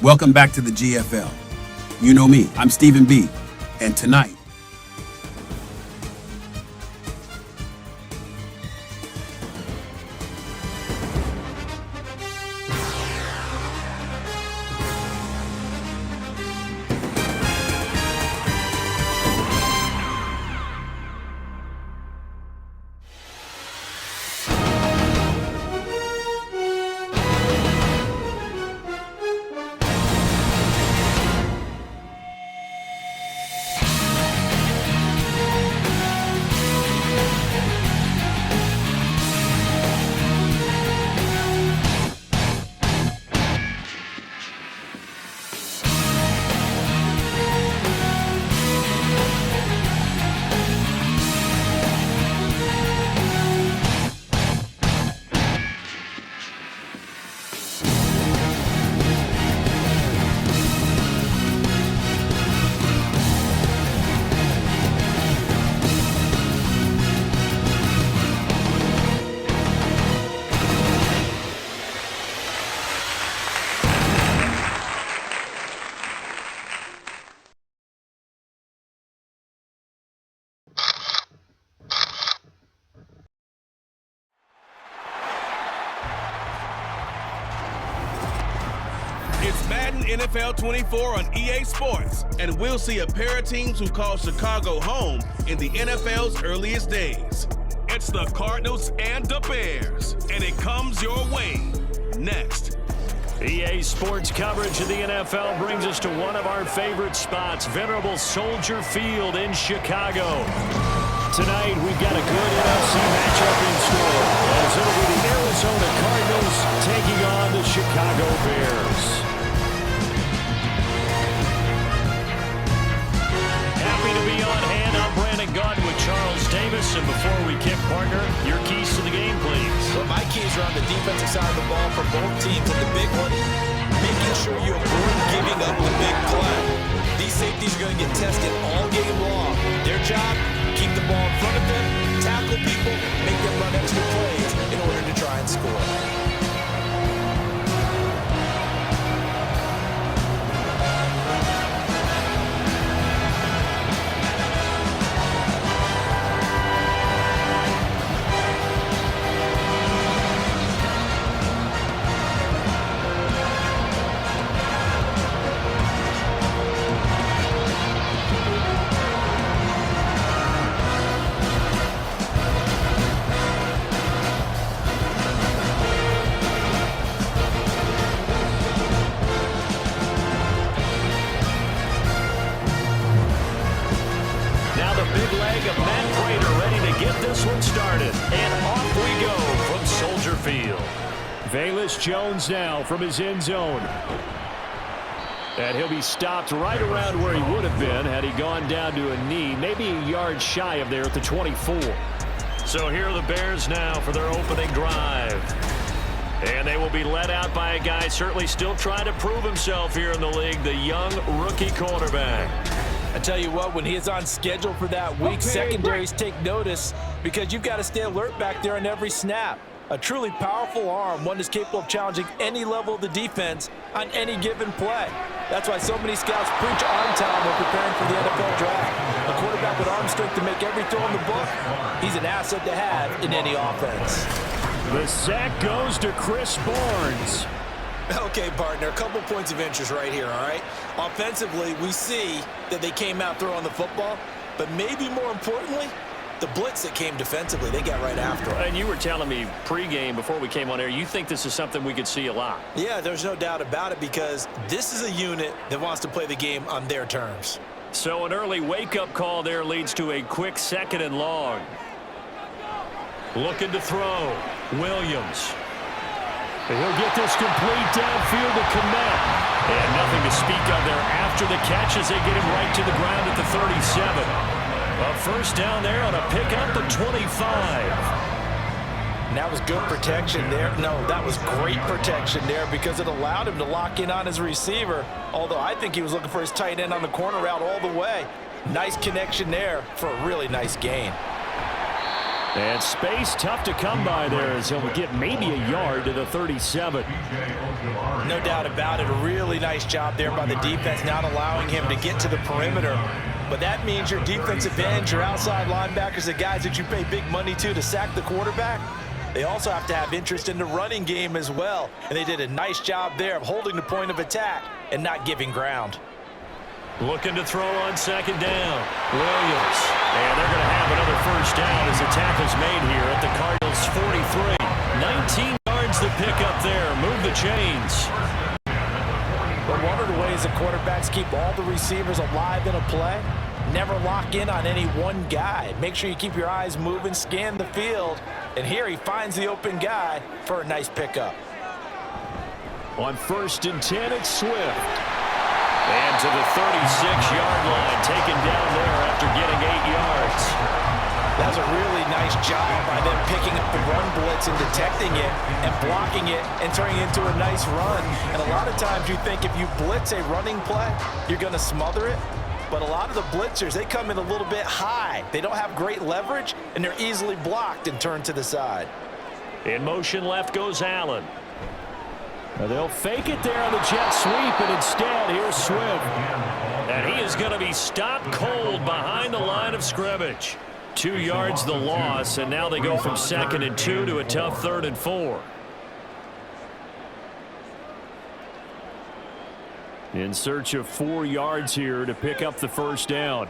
Welcome back to the GFL. You know me, I'm Stephen B. And tonight, It's Madden NFL 24 on EA Sports, and we'll see a pair of teams who call Chicago home in the NFL's earliest days. It's the Cardinals and the Bears, and it comes your way next. EA Sports coverage of the NFL brings us to one of our favorite spots, venerable Soldier Field in Chicago. Tonight, we've got a good NFC matchup in store, as it'll be the Arizona Cardinals taking on the Chicago Bears. Happy to be on hand. I'm Brandon Gaudin with Charles Davis. And before we kick, partner, your keys to the game, please. Well, my keys are on the defensive side of the ball for both teams. And the big one, making sure you avoid giving up the big play. These safeties are going to get tested all game long. Their job, keep the ball in front of them, tackle people, make them run extra plays in order to try and score. Velus Jones now from his end zone. And he'll be stopped right around where he would have been had he gone down to a knee, maybe a yard shy of there at the 24. So here are the Bears now for their opening drive. And they will be led out by a guy certainly still trying to prove himself here in the league, the young rookie quarterback. I tell you what, when he's on schedule for that week, secondaries take notice because you've got to stay alert back there on every snap. A truly powerful arm, one that's capable of challenging any level of the defense on any given play. That's why so many scouts preach arm talent when preparing for the NFL draft. A quarterback with arm strength to make every throw in the book, he's an asset to have in any offense. The sack goes to Chris Barnes. Okay, partner, a couple points of interest right here, all right? Offensively, we see that they came out throwing the football, but maybe more importantly, the blitz that came defensively, they got right after it. And you were telling me pregame before we came on air, you think this is something we could see a lot. Yeah, there's no doubt about it because this is a unit that wants to play the game on their terms. So an early wake-up call there leads to a quick 2nd and long. Looking to throw. Williams. And he'll get this complete downfield to Kmet. And nothing to speak of there after the catch as they get him right to the ground at the 37. A first down there on a pickup of 25. And that was good protection there. No, that was great protection there because it allowed him to lock in on his receiver. Although I think he was looking for his tight end on the corner route all the way. Nice connection there for a really nice gain. And space tough to come by there as he'll get maybe a yard to the 37. No doubt about it. A really nice job there by the defense, not allowing him to get to the perimeter. But that means your defensive ends, your outside linebackers, the guys that you pay big money to sack the quarterback, they also have to have interest in the running game as well. And they did a nice job there of holding the point of attack and not giving ground. Looking to throw on second down. Williams. And they're going to have another first down as the tackle's made here at the Cardinals' 43. 19 yards to pick up there. Move the chains. But one of the ways the quarterbacks keep all the receivers alive in a play, never lock in on any one guy. Make sure you keep your eyes moving, scan the field. And here he finds the open guy for a nice pickup. On 1st and 10, it's Swift. And to the 36-yard line, taken down there after getting 8 yards. That's a really nice job by them picking up the run blitz and detecting it and blocking it and turning it into a nice run. And a lot of times you think if you blitz a running play, you're going to smother it. But a lot of the blitzers, they come in a little bit high. They don't have great leverage, and they're easily blocked and turned to the side. In motion left goes Allen. They'll fake it there on the jet sweep, and instead, here's Swift. And he is going to be stopped cold behind the line of scrimmage. 2 yards the loss, and now they go from 2nd and 2 to a tough 3rd and 4. In search of 4 yards here to pick up the first down.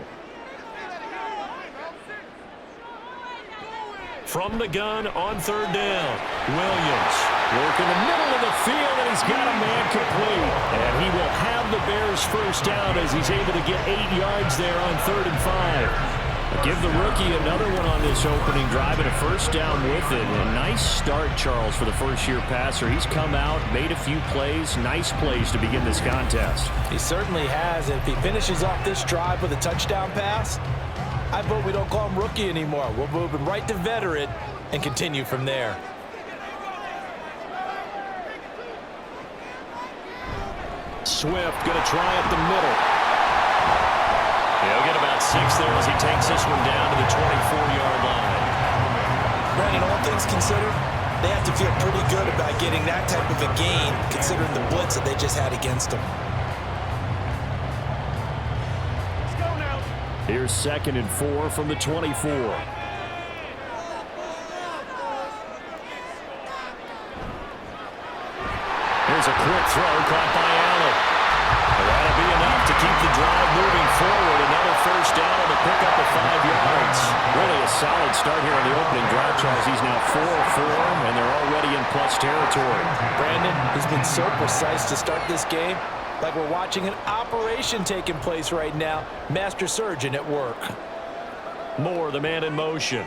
From the gun on 3rd down, Williams working the middle of the field, and he's got a man complete. And he will have the Bears first down as he's able to get 8 yards there on 3rd and 5. Give the rookie another one on this opening drive and a first down with it. A nice start, Charles, for the first-year passer. He's come out, made a few plays, nice plays to begin this contest. He certainly has. If he finishes off this drive with a touchdown pass, I vote we don't call him rookie anymore. We'll move him right to veteran and continue from there. Swift going to try up the middle. He'll get about 6 there as he takes this one down to the 24-yard line. Brandon, all things considered, they have to feel pretty good about getting that type of a gain considering the blitz that they just had against them. Here's 2nd and 4 from the 24. Here's a quick throw caught by Allen. That'll be enough to keep the drive moving forward. Another first down to pick up the 5 yards. Really a solid start here on the opening drive, Charles. He's now 4 of 4, and they're already in plus territory. Brandon, he's been so precise to start this game. Like we're watching an operation taking place right now. Master surgeon at work. Moore, the man in motion.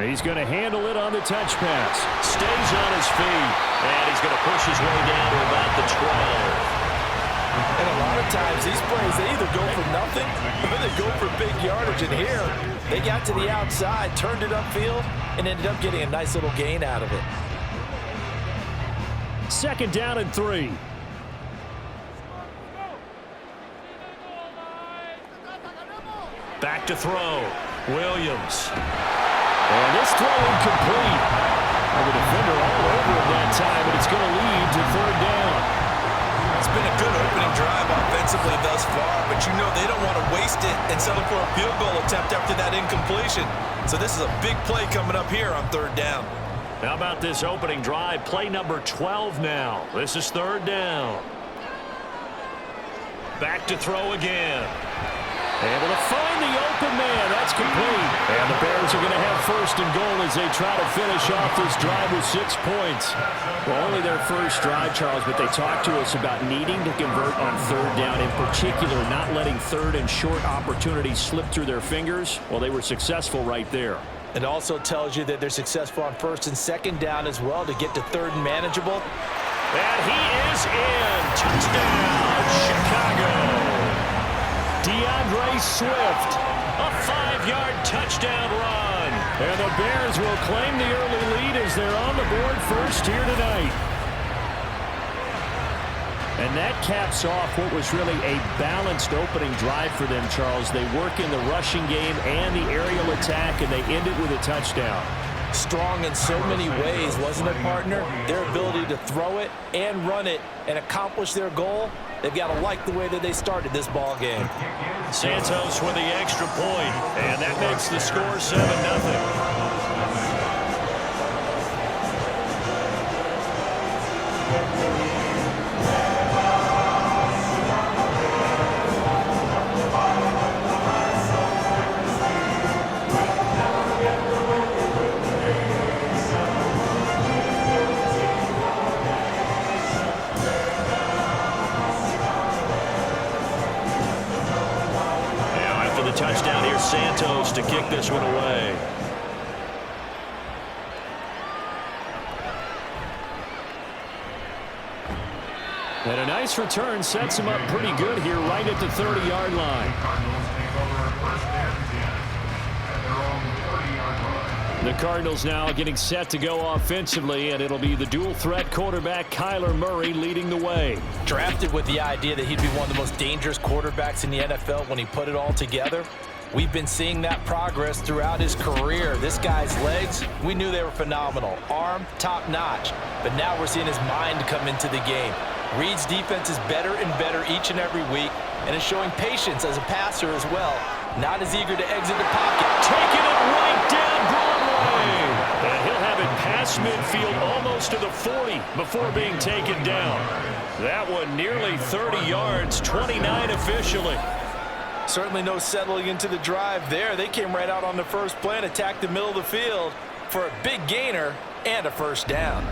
He's going to handle it on the touch pass. Stays on his feet. And he's going to push his way down to about the 12. And a lot of times these plays, they either go for nothing or they go for big yardage. And here, they got to the outside, turned it upfield, and ended up getting a nice little gain out of it. 2nd down and 3. Back to throw. Williams. And this throw incomplete. And the defender all over him that time, and it's going to lead to 3rd down. It's been a good opening drive offensively thus far, but you know they don't want to waste it and settle for a field goal attempt after that incompletion. So this is a big play coming up here on 3rd down. How about this opening drive? Play number 12 now. This is 3rd down. Back to throw again. Able to find the open man. That's complete. And the Bears are going to have 1st and goal as they try to finish off this drive with 6 points. Well, only their first drive, Charles, but they talked to us about needing to convert on 3rd down, in particular not letting 3rd and short opportunities slip through their fingers. Well, they were successful right there. It also tells you that they're successful on 1st and 2nd down as well to get to 3rd and manageable. And he is in. Touchdown, Chicago. DeAndre Swift, a 5-yard touchdown run. And the Bears will claim the early lead as they're on the board first here tonight. And that caps off what was really a balanced opening drive for them, Charles. They work in the rushing game and the aerial attack, and they end it with a touchdown. Strong in so many ways, wasn't it, partner? Their ability to throw it and run it and accomplish their goal, they've got to like the way that they started this ball game. Santos with the extra point, and that makes the score 7-0. Touchdown here, Santos to kick this one away. And a nice return sets him up pretty good here right at the 30-yard line. The Cardinals now getting set to go offensively, and it'll be the dual-threat quarterback Kyler Murray leading the way. Drafted with the idea that he'd be one of the most dangerous quarterbacks in the NFL when he put it all together. We've been seeing that progress throughout his career. This guy's legs, we knew they were phenomenal. Arm, top-notch. But now we're seeing his mind come into the game. Reed's defense is better and better each and every week, and is showing patience as a passer as well. Not as eager to exit the pocket. Taking it right down Broadway. And he'll have it past midfield almost to the 40 before being taken down. That one nearly 30 yards, 29 officially. Certainly no settling into the drive there. They came right out on the first play and attacked the middle of the field for a big gainer and a first down.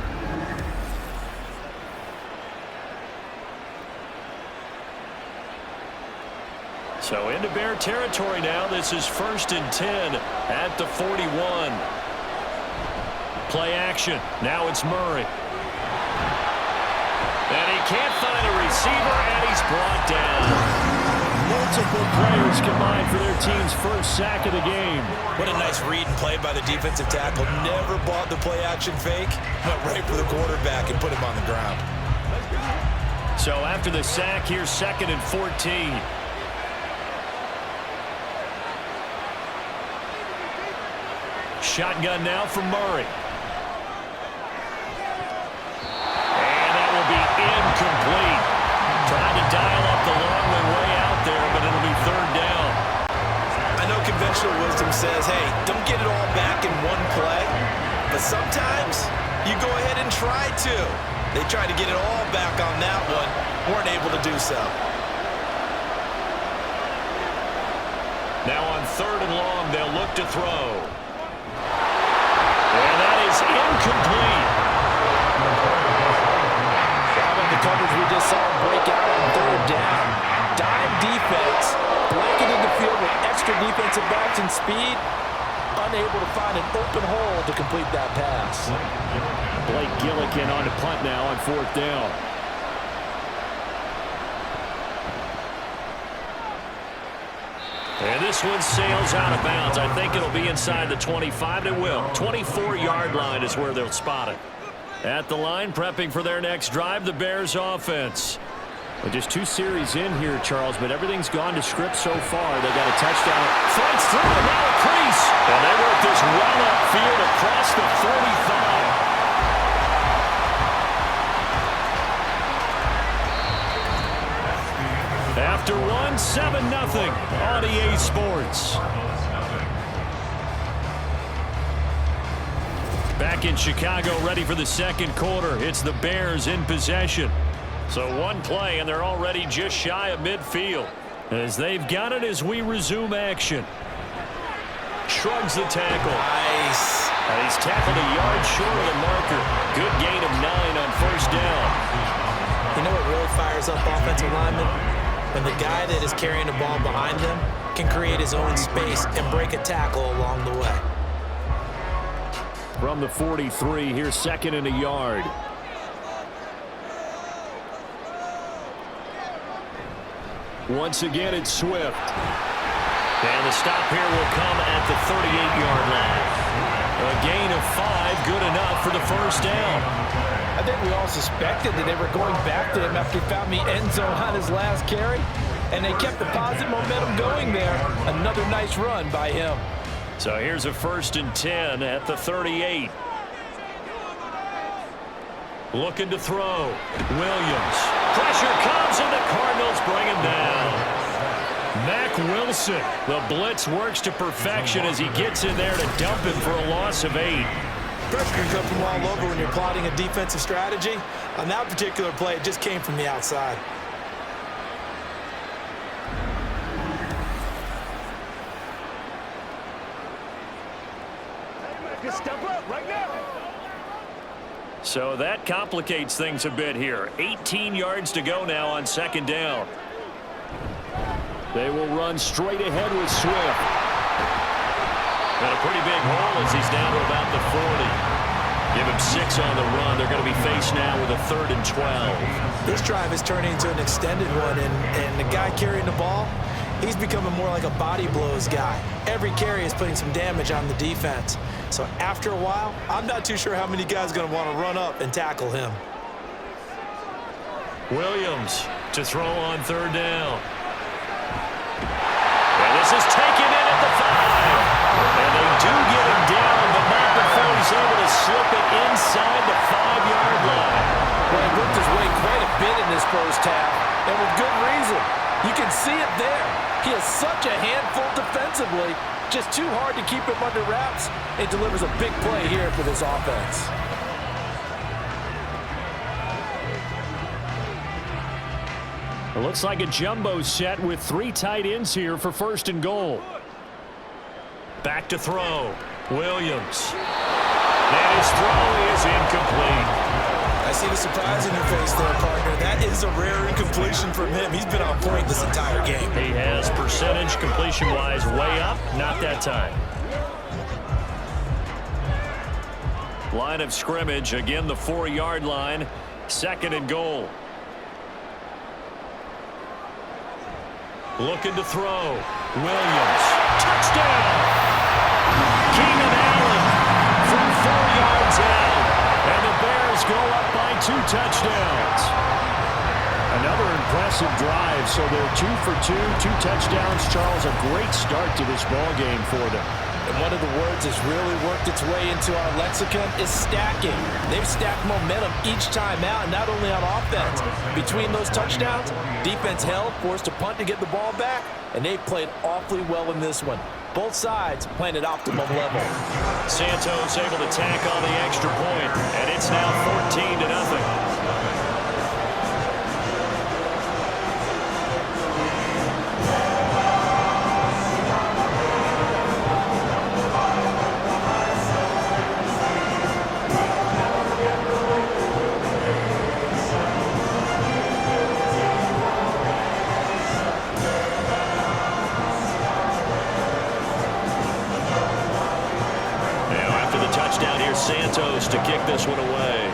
So into Bear territory now. This is 1st and 10 at the 41. Play action. Now it's Murray. And he can't find a receiver, and he's brought down. Multiple players combined for their team's first sack of the game. What a nice read and play by the defensive tackle. Never bought the play action fake. Went right for the quarterback and put him on the ground. So after the sack, here's 2nd and 14. Shotgun now for Murray. And that will be incomplete. Trying to dial up the long way out there, but it'll be 3rd down. I know conventional wisdom says, hey, don't get it all back in one play. But sometimes you go ahead and try to. They tried to get it all back on that one. Weren't able to do so. Now on 3rd and long, they'll look to throw. And that is incomplete. How about the coverage we just saw break out on 3rd down? Dime defense, blanketed the field with extra defensive backs and speed, unable to find an open hole to complete that pass. Blake Gillikin on to punt now on 4th down. And this one sails out of bounds. I think it'll be inside the 25. It will. 24-yard line is where they'll spot it. At the line, prepping for their next drive, the Bears offense. Well, just 2 series in here, Charles, but everything's gone to script so far. They got a touchdown. Fights through, and now a crease. And they work this well upfield across the 35. After one, 7-0 on EA Sports. Back in Chicago, ready for the 2nd quarter. It's the Bears in possession. So one play, and they're already just shy of midfield. As they've got it as we resume action. Shrugs the tackle. Nice. And he's tackled a yard short of the marker. Good gain of 9 on 1st down. You know what really fires up offensive linemen? When the guy that is carrying the ball behind them can create his own space and break a tackle along the way. From the 43, here's 2nd and a yard. Once again, it's Swift. And the stop here will come at the 38-yard line. A gain of 5, good enough for the first down. I think we all suspected that they were going back to him after he found the end zone on his last carry, and they kept the positive momentum going there. Another nice run by him. So here's a 1st and 10 at the 38. Looking to throw. Williams. Pressure comes, and the Cardinals bring him down. Mack Wilson. The blitz works to perfection as he gets in there to dump him for a loss of 8. Pressure can come from all over when you're plotting a defensive strategy. On that particular play, it just came from the outside. Step up right now. So that complicates things a bit here. 18 yards to go now on 2nd down. They will run straight ahead with Swift. And a pretty big hole as he's down to about the 40. Give him 6 on the run. They're going to be faced now with a 3rd and 12. This drive is turning into an extended one, and the guy carrying the ball, he's becoming more like a body blows guy. Every carry is putting some damage on the defense. So after a while, I'm not too sure how many guys are going to want to run up and tackle him. Williams to throw on 3rd down. And this is taken in at the 5. And they do get him down, but not before he's able to slip it inside the 5-yard line. Well, he worked his way quite a bit in this first half, and with good reason. You can see it there. He is such a handful defensively. Just too hard to keep him under wraps. It delivers a big play here for this offense. It looks like a jumbo set with 3 tight ends here for 1st and goal. Back to throw. Williams. And his throw is incomplete. I see the surprise in your face there, partner. That is a rare incompletion from him. He's been on point this entire game. He has percentage completion-wise way up. Not that time. Line of scrimmage. Again, the 4-yard line. 2nd and goal. Looking to throw. Williams. Touchdown! Keenan Allen from 4 yards out. And the Bears go up by 2 touchdowns. Another impressive drive. So they're 2 for 2, 2 touchdowns. Charles, a great start to this ball game for them. And one of the words that's really worked its way into our lexicon is stacking. They've stacked momentum each time out, and not only on offense. Between those touchdowns, defense held, forced to punt to get the ball back, and they played awfully well in this one. Both sides playing at optimum level. Santos able to tack on the extra point, and it's now 14-0. Santos to kick this one away.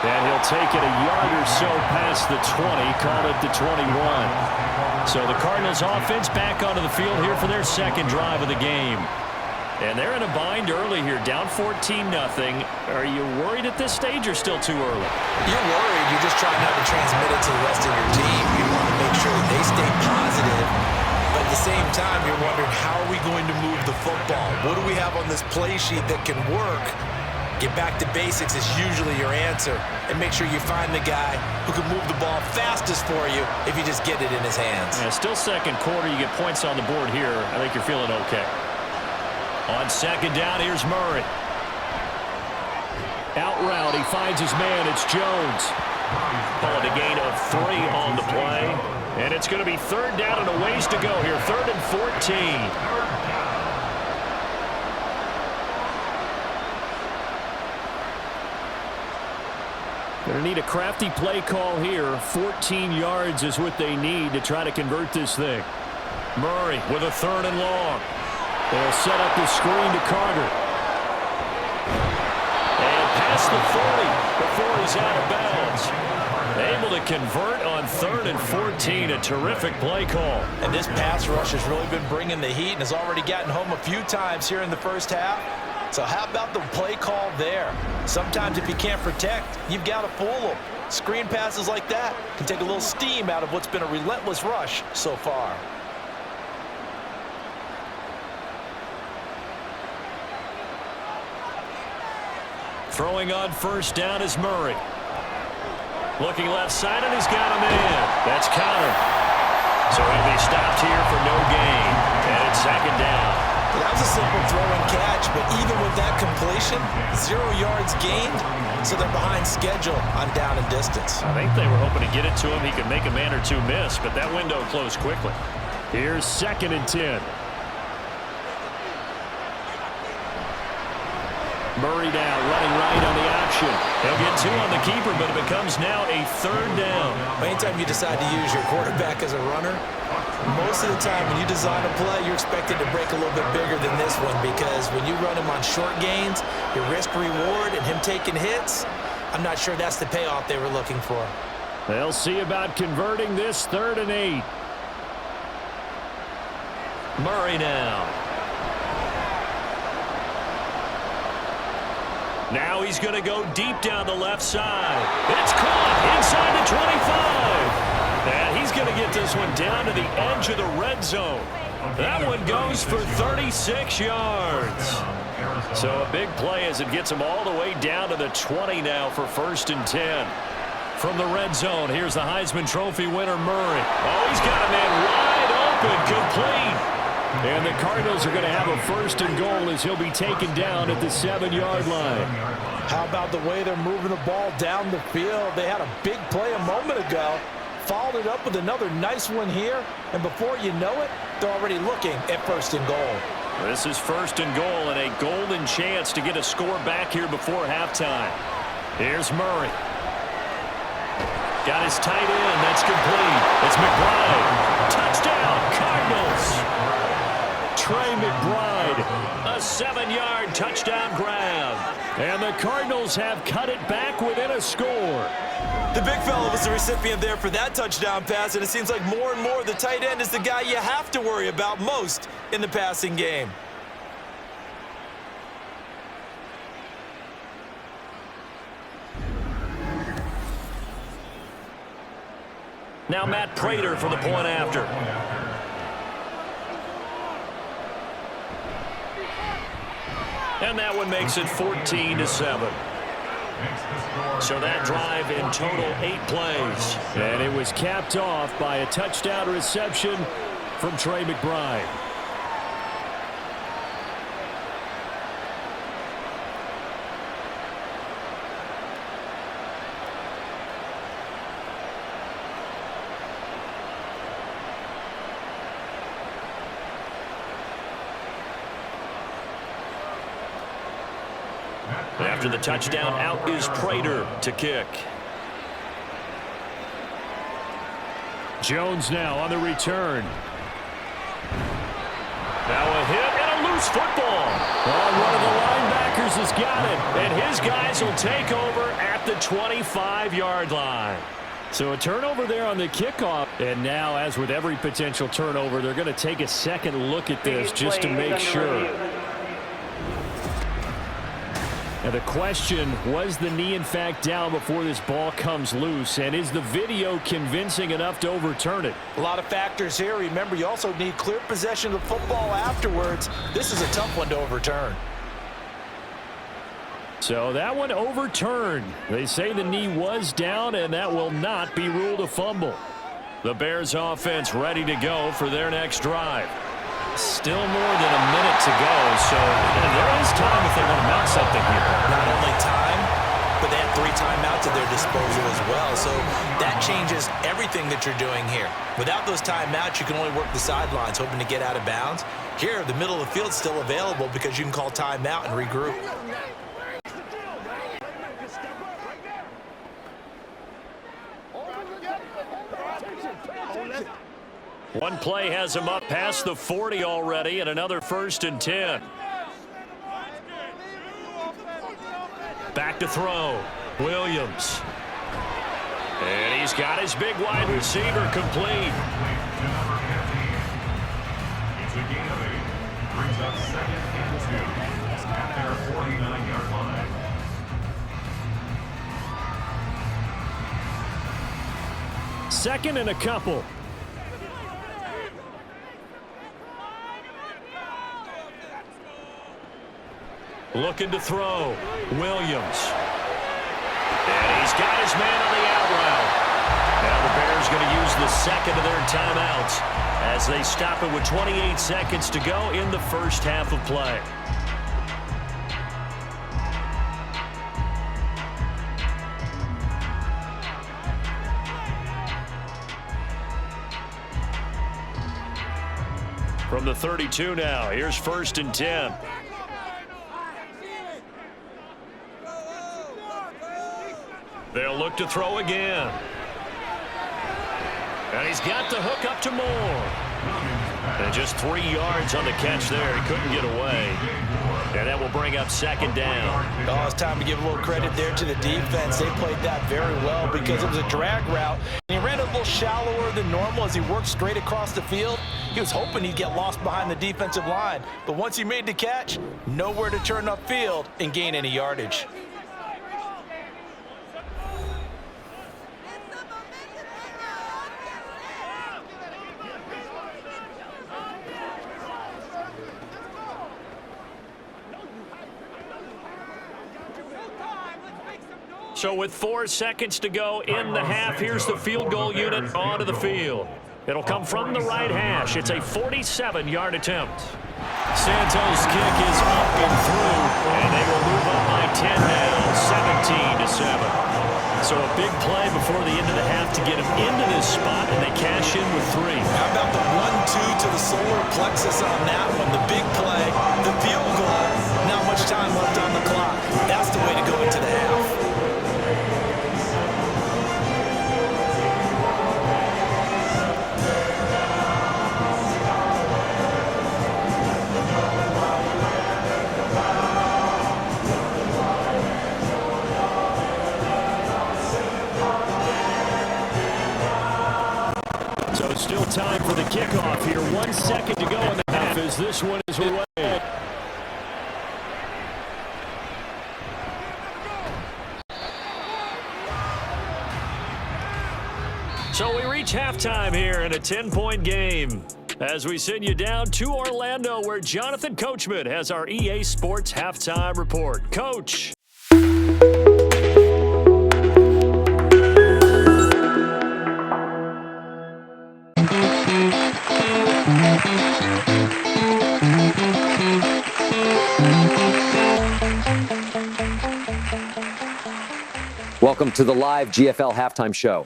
And he'll take it a yard or so past the 20, call it the 21. So the Cardinals offense back onto the field here for their 2nd drive of the game. And they're in a bind early here, down 14-0. Are you worried at this stage or still too early? You're worried. You're just trying not to transmit it to the rest of your team. You want to make sure that they stay positive. But at the same time, you're wondering, how are we going to move the football? What do we have on this play sheet that can work? Get back to basics is usually your answer. And make sure you find the guy who can move the ball fastest for you if you just get it in his hands. Yeah, still 2nd quarter. You get points on the board here. I think you're feeling okay. On 2nd down, here's Murray. Out route, he finds his man. It's Jones. Calling a gain of 3 on the play. And it's going to be 3rd down and a ways to go here. 3rd and 14. Going to need a crafty play call here. 14 yards is what they need to try to convert this thing. Murray with a 3rd and long. They'll set up the screen to Carter. And past the 40 before he's out of bounds. Able to convert on 3rd and 14, a terrific play call. And this pass rush has really been bringing the heat and has already gotten home a few times here in the first half. So how about the play call there? Sometimes if you can't protect, you've got to fool them. Screen passes like that can take a little steam out of what's been a relentless rush so far. Throwing on 1st down is Murray. Looking left side, and he's got a man. That's counted. So he'll be stopped here for no gain. And it's 2nd down. Well, that was a simple throw and catch, but even with that completion, 0 yards gained, so they're behind schedule on down and distance. I think they were hoping to get it to him. He could make a man or two miss, but that window closed quickly. Here's 2nd and 10. Murray down, running right on the option. He'll get 2 on the keeper, but it becomes now a 3rd down. Anytime you decide to use your quarterback as a runner, most of the time when you design a play, you're expected to break a little bit bigger than this one, because when you run him on short gains, your risk-reward and him taking hits, I'm not sure that's the payoff they were looking for. They'll see about converting this 3rd and 8. Murray now. Now he's going to go deep down the left side. It's caught inside the 25. And he's going to get this one down to the edge of the red zone. That one goes for 36 yards. So a big play as it gets him all the way down to the 20 now for 1st and 10. From the red zone, here's the Heisman Trophy winner, Murray. Oh, he's got a man wide open, complete. And the Cardinals are going to have a 1st and goal as he'll be taken down at the 7-yard line. How about the way they're moving the ball down the field? They had a big play a moment ago, followed it up with another nice one here, and before you know it, they're already looking at 1st and goal. This is 1st and goal and a golden chance to get a score back here before halftime. Here's Murray. Got his tight end. That's complete. It's McBride. Touchdown, Cardinals. Trey McBride, a 7-yard touchdown grab. And the Cardinals have cut it back within a score. The big fella was the recipient there for that touchdown pass, and it seems like more and more the tight end is the guy you have to worry about most in the passing game. Now Matt Prater for the point after. And that one makes it 14-7. So that drive in total 8 plays. And it was capped off by a touchdown reception from Trey McBride. After the touchdown, out is Prater to kick. Jones now on the return. Now a hit and a loose football. Oh, one of the linebackers has got it, and his guys will take over at the 25-yard line. So a turnover there on the kickoff. And now, as with every potential turnover, they're going to take a second look at this just to make sure. Now the question, was the knee in fact down before this ball comes loose? And is the video convincing enough to overturn it? A lot of factors here. Remember, you also need clear possession of the football afterwards. This is a tough one to overturn. So that one overturned. They say the knee was down, and that will not be ruled a fumble. The Bears offense ready to go for their next drive. Still more than a minute to go, so there is time if they want to mount something here. Not only time, but they have 3 timeouts at their disposal as well, so that changes everything that you're doing here. Without those timeouts, you can only work the sidelines, hoping to get out of bounds. Here, the middle of the field is still available because you can call timeout and regroup. One play has him up past the 40 already, and another 1st and 10. Back to throw. Williams. And he's got his big wide receiver complete. It's a gain of 8. Brings up 2nd and 2 at their 49-yard line. Second and a couple. Looking to throw. Williams. And he's got his man on the out route. Now the Bears going to use the second of their timeouts as they stop it with 28 seconds to go in the first half of play. From the 32 now, here's 1st and 10. They'll look to throw again. And he's got the hook up to Moore. And just 3 yards on the catch there. He couldn't get away. And that will bring up 2nd down. Oh, it's time to give a little credit there to the defense. They played that very well because it was a drag route. And he ran a little shallower than normal as he worked straight across the field. He was hoping he'd get lost behind the defensive line. But once he made the catch, nowhere to turn upfield and gain any yardage. So with 4 seconds to go in the half, here's the field goal unit onto the field. It'll come from the right hash. It's a 47-yard attempt. Santos' kick is up and through, and they will move up by 10 now, 17-7. So a big play before the end of the half to get him into this spot, and they cash in with 3. How about the 1-2 to the solar plexus on that one? The big play, the field goal, not much time left on the clock. That's the way to go into the half. Still time for the kickoff here. 1 second to go in the half as this one is away. So we reach halftime here in a 10-point game as we send you down to Orlando where Jonathan Coachman has our EA Sports halftime report. Coach. Welcome to the live GFL halftime show.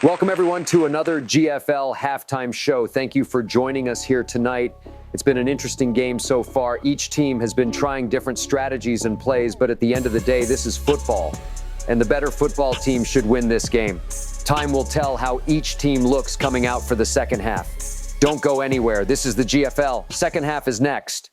Welcome everyone to another GFL halftime show. Thank you for joining us here tonight. It's been an interesting game so far. Each team has been trying different strategies and plays, but at the end of the day, this is football, and the better football team should win this game. Time will tell how each team looks coming out for the second half. Don't go anywhere. This is the GFL. Second half is next.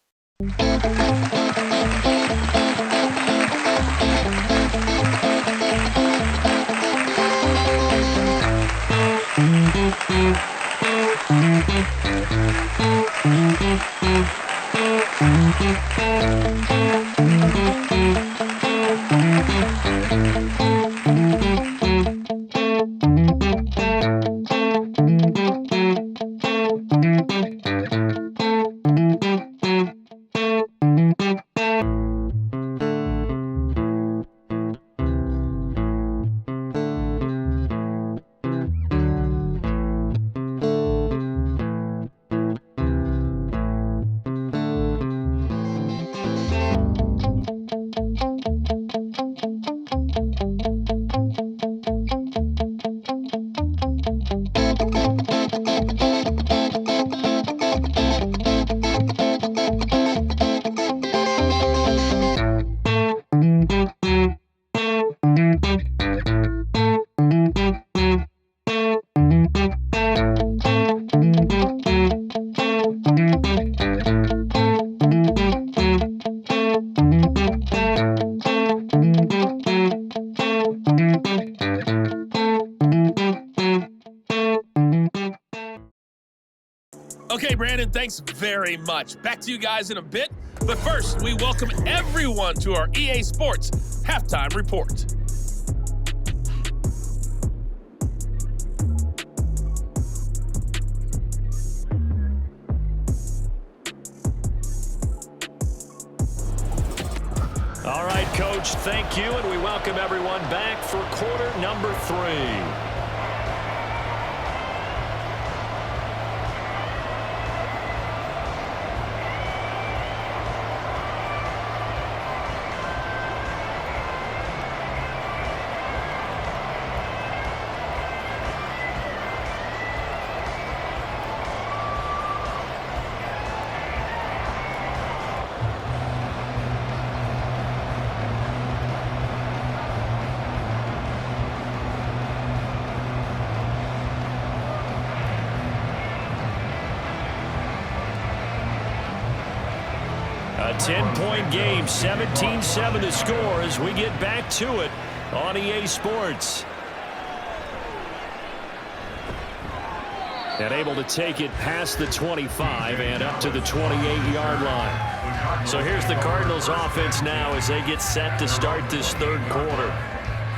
thanks very much. Back to you guys in a bit. But first, we welcome everyone to our EA Sports Halftime Report. All right, Coach, thank you, and we welcome everyone back for quarter number 3. A 10-point game, 17-7 to score as we get back to it on EA Sports. And able to take it past the 25 and up to the 28-yard line. So here's the Cardinals offense now as they get set to start this third quarter.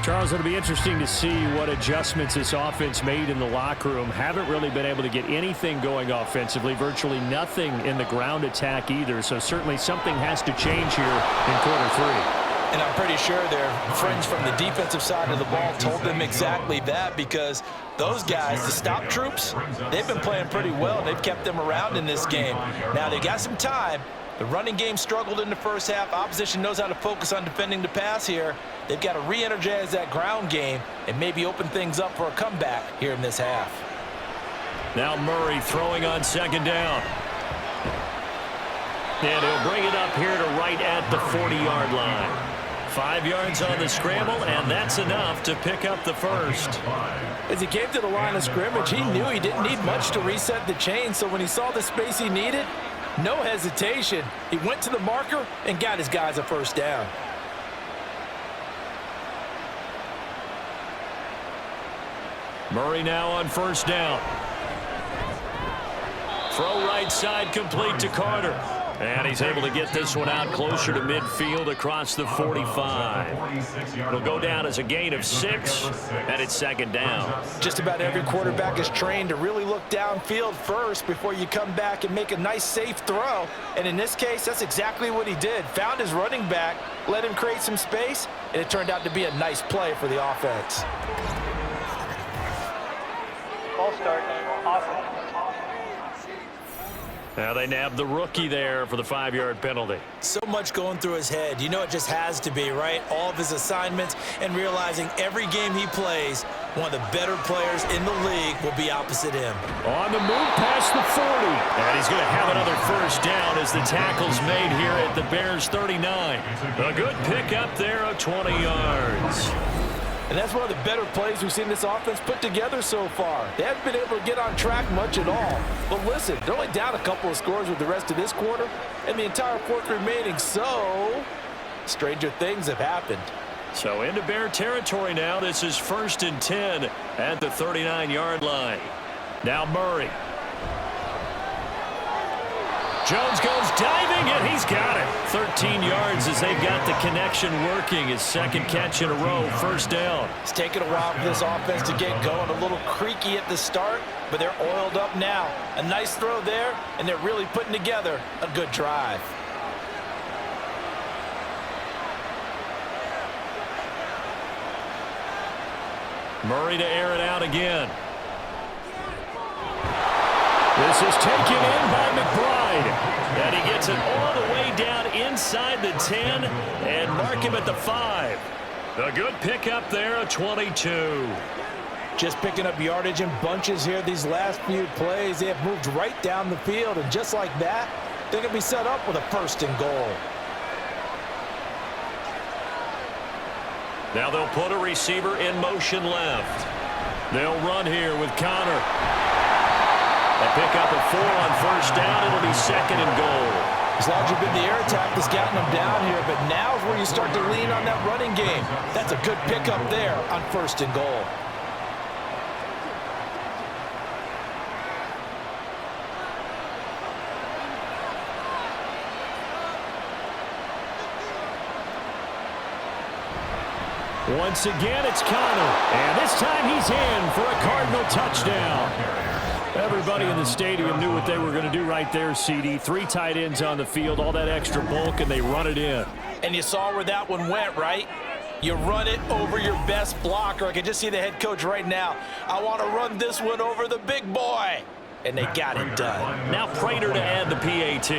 Charles, it'll be interesting to see what adjustments this offense made in the locker room. Haven't really been able to get anything going offensively, virtually nothing in the ground attack either. So certainly something has to change here in quarter 3. And I'm pretty sure their friends from the defensive side of the ball told them exactly that, because those guys, the stop troops, they've been playing pretty well. They've kept them around in this game. Now they've got some time. The running game struggled in the first half. Opposition knows how to focus on defending the pass here. They've got to re-energize that ground game and maybe open things up for a comeback here in this half. Now Murray throwing on second down. And he'll bring it up here to right at the 40-yard line. 5 yards on the scramble, and that's enough to pick up the first. As he came to the line of scrimmage, he knew he didn't need much to reset the chain, so when he saw the space he needed, no hesitation. He went to the marker and got his guys a first down. Murray now on first down. Throw right side complete to Carter. And he's able to get this one out closer to midfield across the 45. It'll go down as a gain of 6, and it's second down. Just about every quarterback is trained to really look downfield first before you come back and make a nice, safe throw. And in this case, that's exactly what he did. Found his running back, let him create some space, and it turned out to be a nice play for the offense. Ball start. Awesome. Now they nabbed the rookie there for the 5-yard penalty. So much going through his head. You know it just has to be, right? All of his assignments and realizing every game he plays, one of the better players in the league will be opposite him. On the move past the 40. And he's going to have another first down as the tackle's made here at the Bears 39. A good pickup there of 20 yards. And that's one of the better plays we've seen this offense put together so far. They haven't been able to get on track much at all. But listen, they're only down a couple of scores with the rest of this quarter and the entire fourth remaining. So, stranger things have happened. So into Bear territory now. This is 1st and 10 at the 39-yard line. Now Murray. Jones goes diving, and he's got it. 13 yards as they've got the connection working. His second catch in a row, first down. It's taken a while for this offense to get going. A little creaky at the start, but they're oiled up now. A nice throw there, and they're really putting together a good drive. Murray to air it out again. This is taken in by McBride. And he gets it all the way down inside the 10 and mark him at the 5. A good pickup there, a 22. Just picking up yardage in bunches here these last few plays. They have moved right down the field, and just like that, they're going to be set up with a 1st and goal. Now they'll put a receiver in motion left. They'll run here with Connor. A pickup of 4 on first down. It'll be 2nd and goal. It's largely been the air attack that's gotten them down here, but now is where you start to lean on that running game. That's a good pickup there on 1st and goal. Once again, it's Connor. And this time he's in for a Cardinal touchdown. Everybody in the stadium knew what they were going to do right there, CD. 3 tight ends on the field, all that extra bulk, and they run it in. And you saw where that one went, right? You run it over your best blocker. I can just see the head coach right now. I want to run this one over the big boy. And they got it done. Now Prater to add the PAT.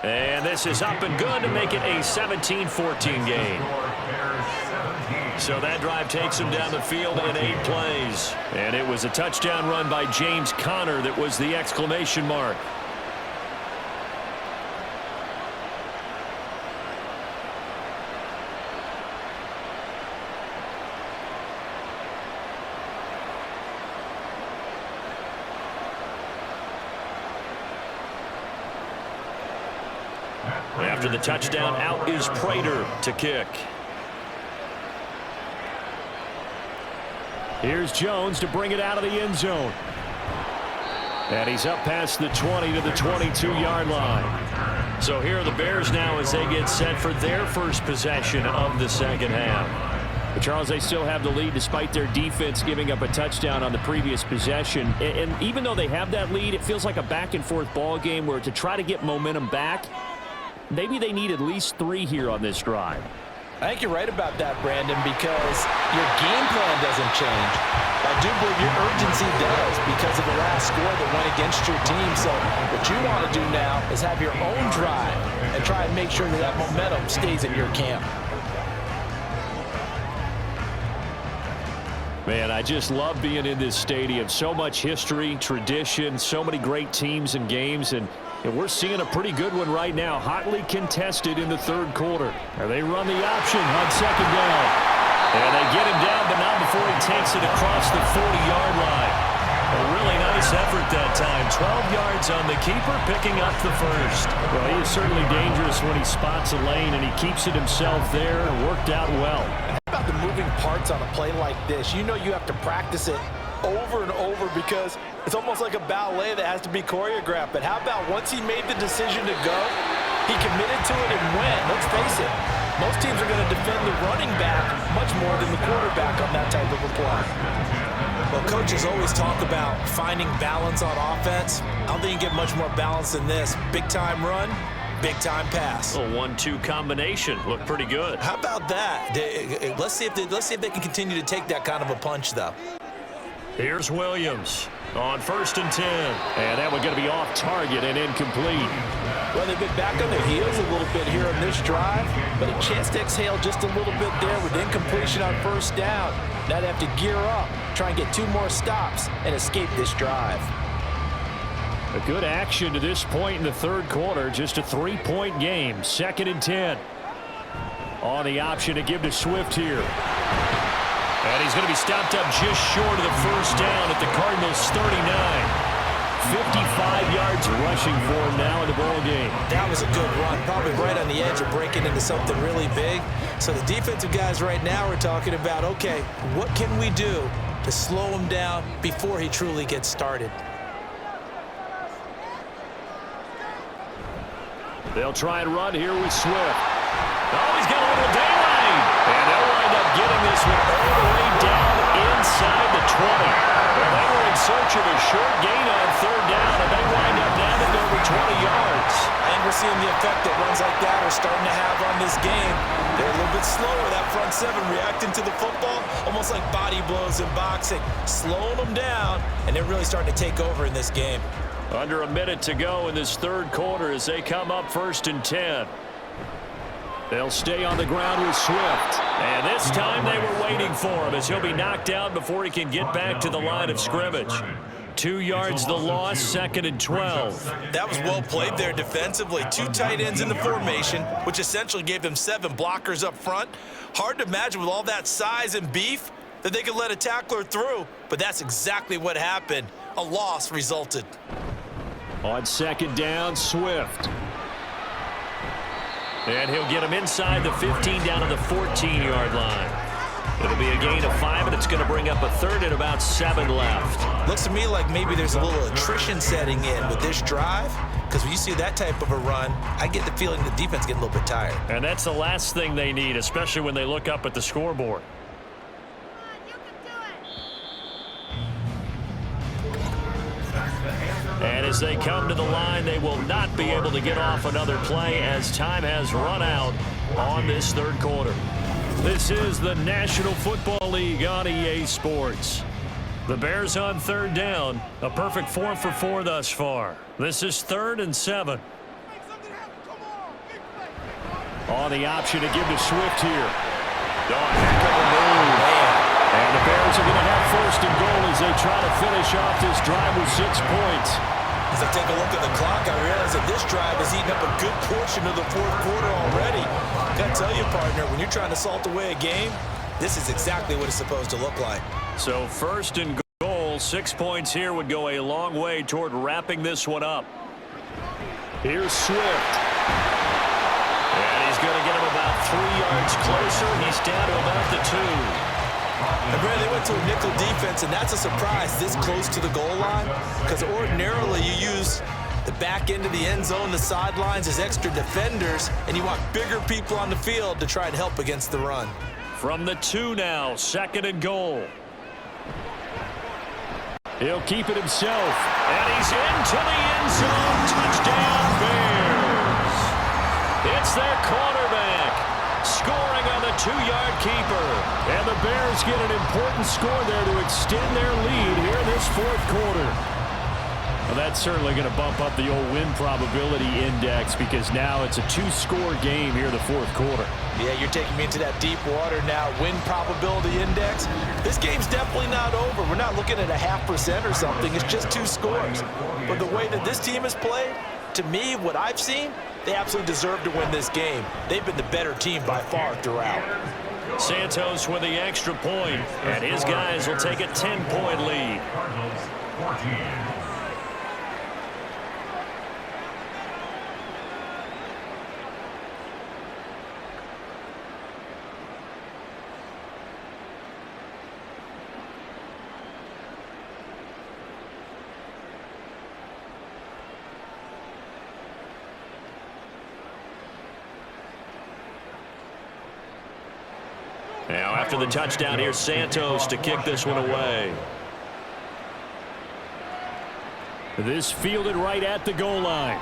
And this is up and good to make it a 17-14 game. So that drive takes him down the field in 8 plays. And it was a touchdown run by James Conner that was the exclamation mark. After the touchdown, out is Prater to kick. Here's Jones to bring it out of the end zone. And he's up past the 20 to the 22-yard line. So here are the Bears now as they get set for their first possession of the second half. But Charles, they still have the lead despite their defense giving up a touchdown on the previous possession. And even though they have that lead, it feels like a back-and-forth ball game where to try to get momentum back, maybe they need at least 3 here on this drive. I think you're right about that, Brandon, because your game plan doesn't change. I do believe your urgency does because of the last score that went against your team. So what you want to do now is have your own drive and try and make sure that that momentum stays in your camp. Man, I just love being in this stadium. So much history, tradition, so many great teams and games, and we're seeing a pretty good one right now, hotly contested in the third quarter. And they run the option on second down. And they get him down, but not before he takes it across the 40-yard line. A really nice effort that time. 12 yards on the keeper, picking up the first. Well, he is certainly dangerous when he spots a lane, and he keeps it himself there. Worked out well. How about the moving parts on a play like this? You know you have to practice it over and over because it's almost like a ballet that has to be choreographed. But how about once he made the decision to go, he committed to it and went. Let's face it, most teams are going to defend the running back much more than the quarterback on that type of a play. Well, coaches always talk about finding balance on offense. I don't think you get much more balance than this. Big-time run, big-time pass. A 1-2 combination. Looked pretty good. How about that? Let's see if they can continue to take that kind of a punch, though. Here's Williams on 1st and 10. And that one going to be off target and incomplete. Well, they've been back on their heels a little bit here on this drive, but a chance to exhale just a little bit there with incompletion on 1st down. Now they have to gear up, try and get 2 more stops, and escape this drive. A good action to this point in the third quarter. Just a 3-point game. 2nd and 10. On the option to give to Swift here. And he's going to be stopped up just short of the 1st down at the Cardinals' 39. 55 yards rushing for him now in the ball game. That was a good run, probably right on the edge of breaking into something really big. So the defensive guys right now are talking about, okay, what can we do to slow him down before he truly gets started? They'll try and run here with Swift. Oh, he's got a little daylight. And they'll wind up getting this one all the way down inside the 20. Well, they were in search of a short gain on 3rd down, and they wind up down at over 20 yards. And we're seeing the effect that runs like that are starting to have on this game. They're a little bit slower, that front 7 reacting to the football, almost like body blows in boxing, slowing them down, and they're really starting to take over in this game. Under a minute to go in this third quarter as they come up 1st and 10. They'll stay on the ground with Swift. And this time they were waiting for him as he'll be knocked down before he can get back to the line of scrimmage. 2 yards the loss, 2nd and 12. That was well played there defensively. 2 tight ends in the formation, which essentially gave them 7 blockers up front. Hard to imagine with all that size and beef that they could let a tackler through, but that's exactly what happened. A loss resulted. On 2nd down, Swift. And he'll get him inside the 15 down to the 14-yard line. It'll be a gain of 5, and it's going to bring up a 3rd and about 7 left. Looks to me like maybe there's a little attrition setting in with this drive. Because when you see that type of a run, I get the feeling the defense getting a little bit tired. And that's the last thing they need, especially when they look up at the scoreboard. And as they come to the line, they will not be able to get off another play as time has run out on this third quarter. This is the National Football League on EA Sports. The Bears on third down, a perfect 4 for 4 thus far. This is 3rd and 7. On the option to give to Swift here. Heck of a move. And the Bears are going to have 1st and goal as they try to finish off this drive with 6 points. As I take a look at the clock, I realize that this drive has eaten up a good portion of the 4th quarter already. Got to tell you, partner, when you're trying to salt away a game, this is exactly what it's supposed to look like. So 1st and goal, 6 points here would go a long way toward wrapping this one up. Here's Swift. And he's going to get him about 3 yards closer. He's down to about the 2. And Brad, they went to a nickel defense, and that's a surprise this close to the goal line, because ordinarily you use the back end of the end zone, the sidelines as extra defenders, and you want bigger people on the field to try and help against the run. From the 2 now, 2nd and goal. He'll keep it himself, and he's into the end zone. Touchdown, Bears. It's their quarterback scoring on the 2-yard keeper. And the Bears get an important score there to extend their lead here in this 4th quarter. Well, that's certainly going to bump up the old win probability index because now it's a 2-score game here in the 4th quarter. Yeah, you're taking me into that deep water now. Win probability index. This game's definitely not over. We're not looking at a 0.5% or something. It's just 2 scores. But the way that this team has played, to me, what I've seen, they absolutely deserve to win this game. They've been the better team by far throughout. Santos with the extra point, and his guys will take a 10-point lead. Cardinals 14. Now after the touchdown, here's Santos to kick this one away. This fielded right at the goal line.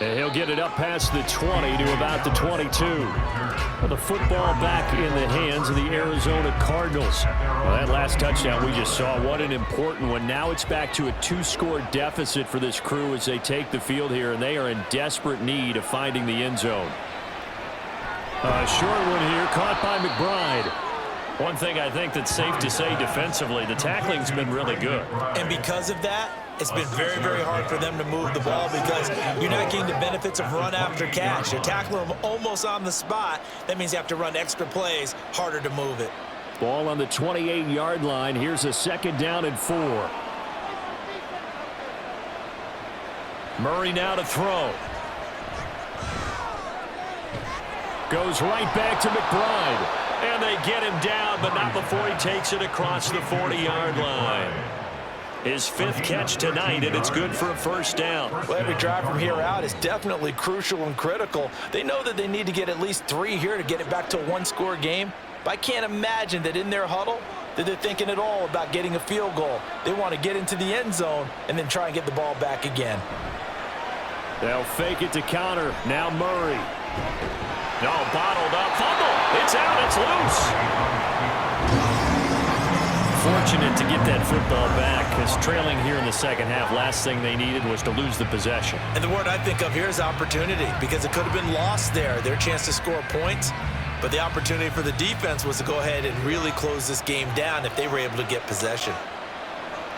And he'll get it up past the 20 to about the 22. Well, the football back in the hands of the Arizona Cardinals. Well, that last touchdown we just saw, what an important one. Now it's back to a 2-score deficit for this crew as they take the field here, and they are in desperate need of finding the end zone. A short one here, caught by McBride. One thing I think that's safe to say defensively, the tackling's been really good. And because of that, it's been very, very hard for them to move the ball because you're not getting the benefits of run after catch. You're tackling them almost on the spot. That means you have to run extra plays, harder to move it. Ball on the 28-yard line. Here's a 2nd down and 4. Murray now to throw. Goes right back to McBride. And they get him down, but not before he takes it across the 40-yard line. His 5th catch tonight, and it's good for a 1st down. Well, every drive from here out is definitely crucial and critical. They know that they need to get at least 3 here to get it back to a 1-score game. But I can't imagine that in their huddle that they're thinking at all about getting a field goal. They want to get into the end zone and then try and get the ball back again. They'll fake it to counter. Now Murray. No, bottled up. Fumble. It's out. It's loose. Fortunate to get that football back because trailing here in the 2nd half, last thing they needed was to lose the possession. And the word I think of here is opportunity because it could have been lost there, their chance to score points. But the opportunity for the defense was to go ahead and really close this game down if they were able to get possession.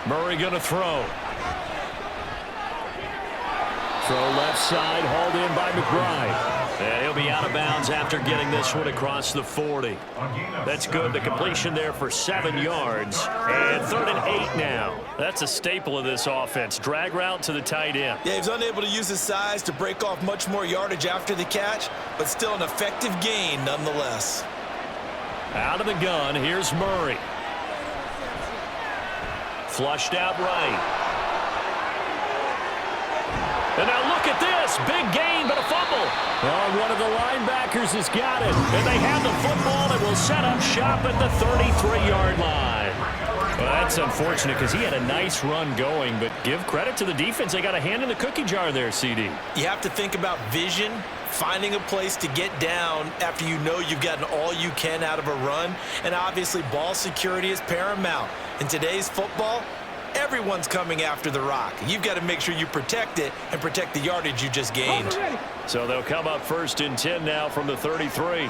Murray going to throw. Throw left side, hauled in by McBride. And he'll be out of bounds after getting this one across the 40. That's good. The completion there for 7 yards. And 3rd and 8 now. That's a staple of this offense. Drag route to the tight end. Yeah, he was unable to use his size to break off much more yardage after the catch, but still an effective gain nonetheless. Out of the gun, here's Murray. Flushed out right. And now look at this. Big gain, but a fumble. Oh, one of the linebackers has got it. And they have the football and will set up shop at the 33-yard line. Well, that's unfortunate because he had a nice run going, but give credit to the defense. They got a hand in the cookie jar there, CD. You have to think about vision, finding a place to get down after you know you've gotten all you can out of a run, and obviously ball security is paramount. In today's football, everyone's coming after the rock. You've got to make sure you protect it and protect the yardage you just gained. So they'll come up 1st and 10 now from the 33.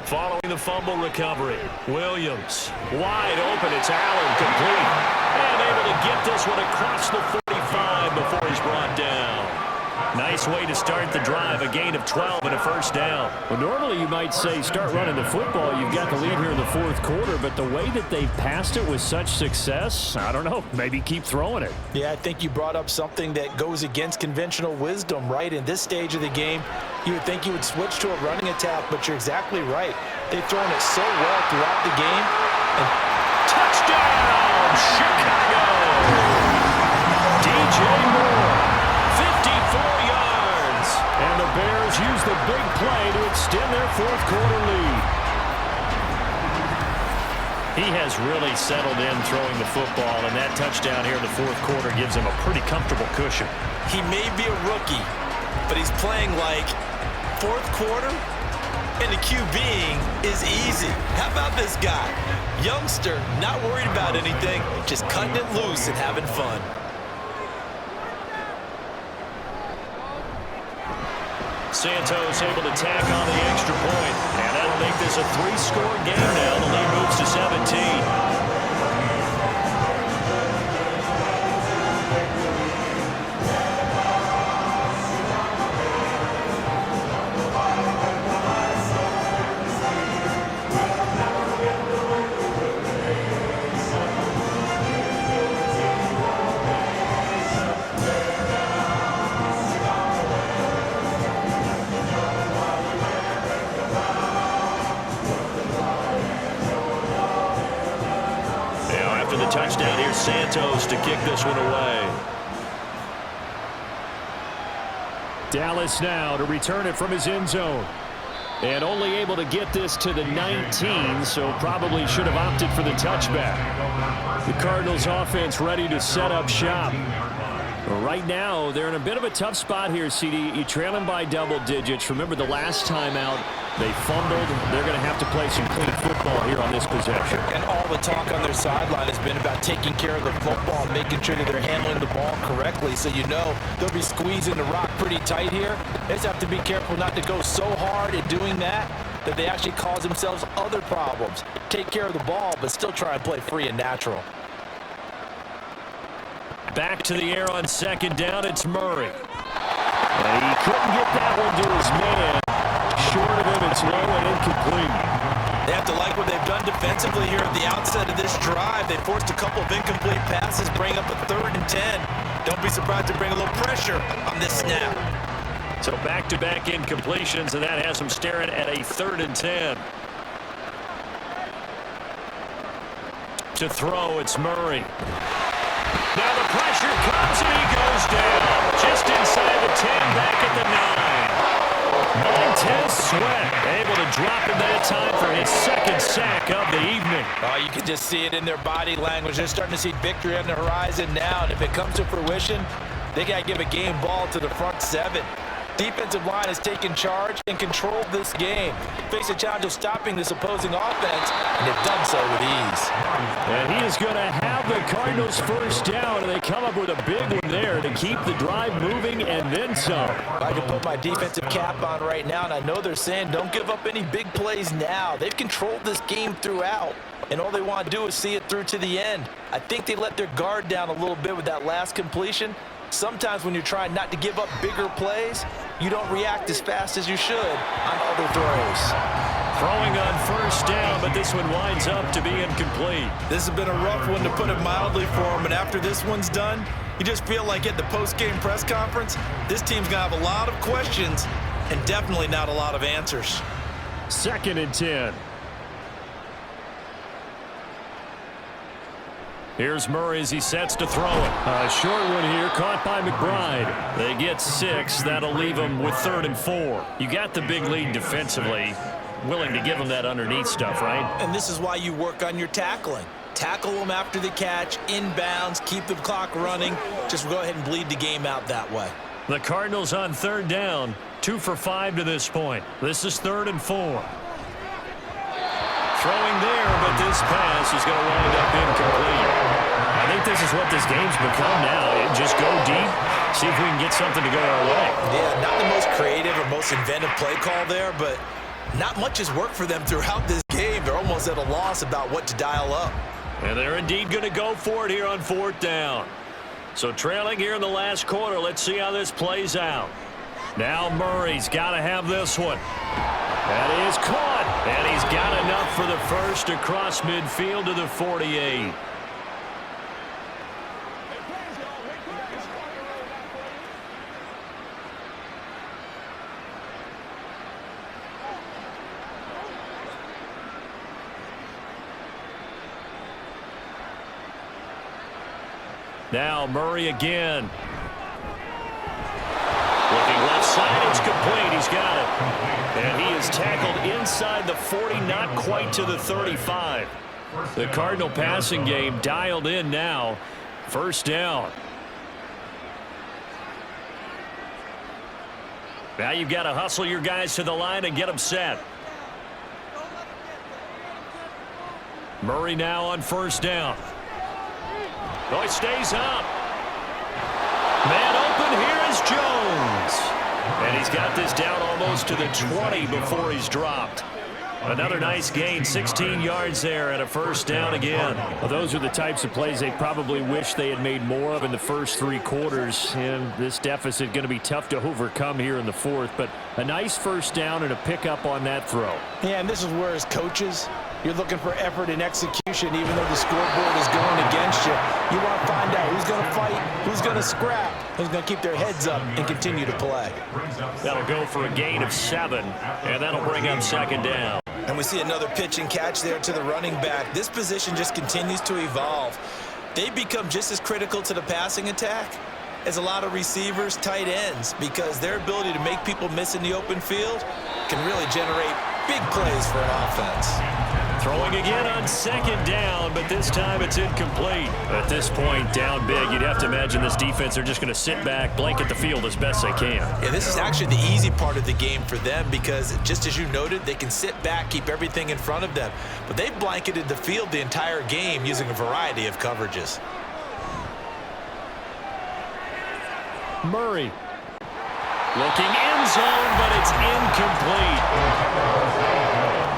Following the fumble recovery, Williams wide open. It's Allen complete. And able to get this one across the 35 before he's brought down. Nice way to start the drive, a gain of 12 and a first down. Well, normally you might say start running the football. You've got the lead here in the 4th quarter, but the way that they've passed it with such success, I don't know, maybe keep throwing it. Yeah, I think you brought up something that goes against conventional wisdom, right? In this stage of the game, you would think you would switch to a running attack, but you're exactly right. They've thrown it so well throughout the game. And touchdown, Chicago! DJ Moore, 54 yards. And the Bears use the big play to extend their 4th quarter lead. He has really settled in throwing the football, and that touchdown here in the 4th quarter gives him a pretty comfortable cushion. He may be a rookie, but he's playing like 4th quarter, and the QBing is easy. How about this guy? Youngster, not worried about anything, just cutting it loose and having fun. Santos able to tack on the extra point, and that'll make this a 3-score game now. The lead moves to 17. Touchdown here, Santos to kick this one away. Dallas now to return it from his end zone. And only able to get this to the 19, so probably should have opted for the touchback. The Cardinals offense ready to set up shop. Right now, they're in a bit of a tough spot here, CD. You're trailing by double digits. Remember the last time out, they fumbled. They're going to have to play some clean football here on this possession. And all the talk on their sideline has been about taking care of the football, making sure that they're handling the ball correctly. So you know they'll be squeezing the rock pretty tight here. They just have to be careful not to go so hard at doing that they actually cause themselves other problems. Take care of the ball, but still try and play free and natural. Back to the air on 2nd down, it's Murray. And he couldn't get that one to his man. Short of him, it's low and incomplete. They have to like what they've done defensively here at the outset of this drive. They forced a couple of incomplete passes, bring up a 3rd and 10. Don't be surprised to bring a little pressure on this snap. So back-to-back incompletions, and that has them staring at a 3rd and 10. To throw, it's Murray. Now the pressure comes and he goes down. Just inside the 10, back at the 9. Montez Sweat able to drop in that time for his 2nd sack of the evening. Oh, you can just see it in their body language. They're starting to see victory on the horizon now. And if it comes to fruition, they got to give a game ball to the front 7. Defensive line has taken charge and controlled this game. Face a challenge of stopping this opposing offense, and they've done so with ease. And he is going to have the Cardinals first down, and they come up with a big one there to keep the drive moving and then some. I can put my defensive cap on right now, and I know they're saying don't give up any big plays now. They've controlled this game throughout, and all they want to do is see it through to the end. I think they let their guard down a little bit with that last completion. Sometimes when you're trying not to give up bigger plays, you don't react as fast as you should on other throws. Throwing on 1st down, but this one winds up to be incomplete. This has been a rough one, to put it mildly, for them, and after this one's done, you just feel like at the post-game press conference, this team's going to have a lot of questions and definitely not a lot of answers. 2nd and 10. Here's Murray as he sets to throw it. A short one here, caught by McBride. They get 6. That'll leave them with 3rd and 4. You got the big lead defensively. Willing to give them that underneath stuff, right? And this is why you work on your tackling. Tackle them after the catch, inbounds, keep the clock running. Just go ahead and bleed the game out that way. The Cardinals on 3rd down. 2 for 5 to this point. This is 3rd and 4. Throwing there, but this pass is going to wind up incomplete. I think this is what this game's become now. Just go deep, see if we can get something to go our way. Yeah, not the most creative or most inventive play call there, but not much has worked for them throughout this game. They're almost at a loss about what to dial up. And they're indeed going to go for it here on 4th down. So trailing here in the last quarter, let's see how this plays out. Now Murray's got to have this one. That is caught. And he's got enough for the first across midfield to the 48. Now Murray again. Looking left side, it's complete. He's got it. And he is tackled inside the 40, not quite to the 35. The Cardinal passing game dialed in now. 1st down. Now you've got to hustle your guys to the line and get them set. Murray now on 1st down. Oh, he stays up. Man open, here is Jones. And he's got this down almost to the 20 before he's dropped. Another nice gain, 16 yards there and a 1st down again. Well, those are the types of plays they probably wish they had made more of in the first 3 quarters. And this deficit going to be tough to overcome here in the 4th. But a nice 1st down and a pickup on that throw. Yeah, and this is where as coaches, you're looking for effort and execution even though the scoreboard is going against you. You want to find out who's going to fight, who's going to scrap, who's going to keep their heads up and continue to play. That'll go for a gain of 7, and that'll bring up 2nd down. And we see another pitch and catch there to the running back. This position just continues to evolve. They become just as critical to the passing attack as a lot of receivers, tight ends, because their ability to make people miss in the open field can really generate big plays for an offense. Throwing again on 2nd down, but this time it's incomplete. At this point, down big, you'd have to imagine this defense are just going to sit back, blanket the field as best they can. Yeah, this is actually the easy part of the game for them because, just as you noted, they can sit back, keep everything in front of them. But they've blanketed the field the entire game using a variety of coverages. Murray. Looking end zone, but it's incomplete.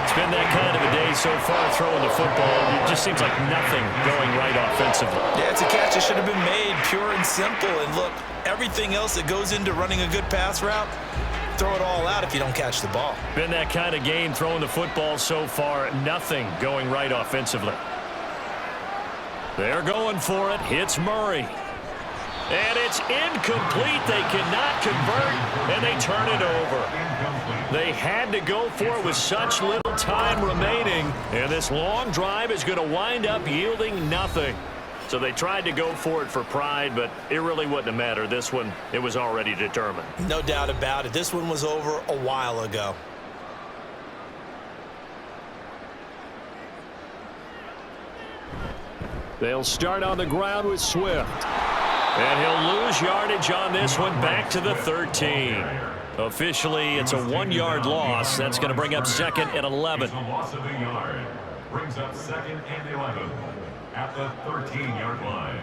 It's been that kind of a day so far throwing the football. It just seems like nothing going right offensively. Yeah, it's a catch that should have been made, pure and simple. And look, everything else that goes into running a good pass route, throw it all out if you don't catch the ball. Been that kind of game throwing the football so far. Nothing going right offensively. They're going for it. Hits Murray. And it's incomplete. They cannot convert, and they turn it over. They had to go for it with such little time remaining, and this long drive is going to wind up yielding nothing. So they tried to go for it for pride, but it really wouldn't have mattered. This one, it was already determined. No doubt about it. This one was over a while ago. They'll start on the ground with Swift. And he'll lose yardage on this one back to the 13. Officially, it's a 1-yard loss. That's going to bring up 2nd and 11. Loss of a yard. Brings up 2nd and 11 at the 13-yard line.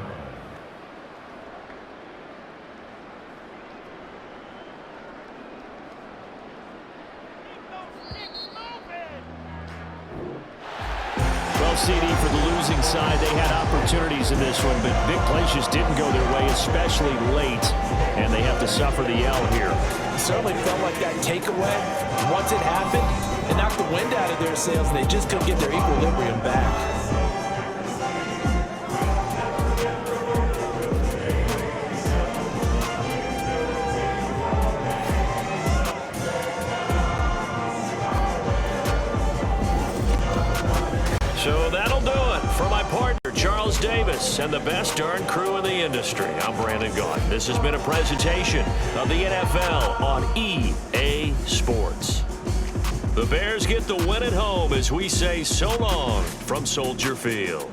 Well, CD, for the losing side, they had opportunities in this one, but big plays just didn't go their way, especially late, and they have to suffer the L here. It certainly felt like that takeaway, once it happened, it knocked the wind out of their sails, and they just couldn't get their equilibrium back. So that'll do it for my partner, Charles Davis, and the best darn crew in the industry, I'm Brandon Gaughan. This has been a presentation of the NFL on EA Sports. The Bears get the win at home as we say so long from Soldier Field.